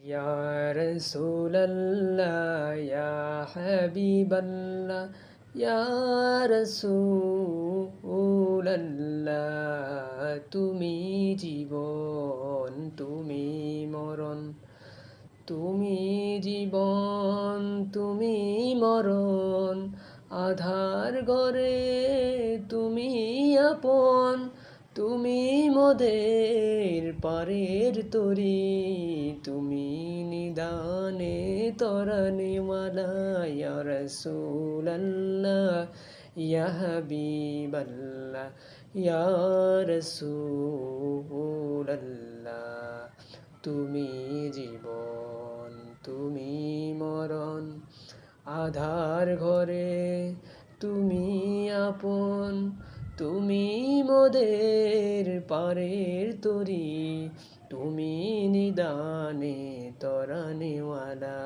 ইয়া রাসূলাল্লাহ ইয়া হাবিবাল্লাহ ইয়া রাসূলাল্লাহ তুমি জীবন তুমি মরণ তুমি জীবন তুমি মরণ আধার ঘরে তুমি আপন তুমি মোদের পারের তরি তুমি নিদানে তরণেওয়ালা ইয়া রাসূলাল্লাহ ইয়া হাবিবাল্লাহ ইয়া রাসূলাল্লাহ তুমি জীবন তুমি মরণ আধার ঘরে তুমি আপন তুমি মোদের পারের তরি তুমি নিদানে তরানেওয়ালা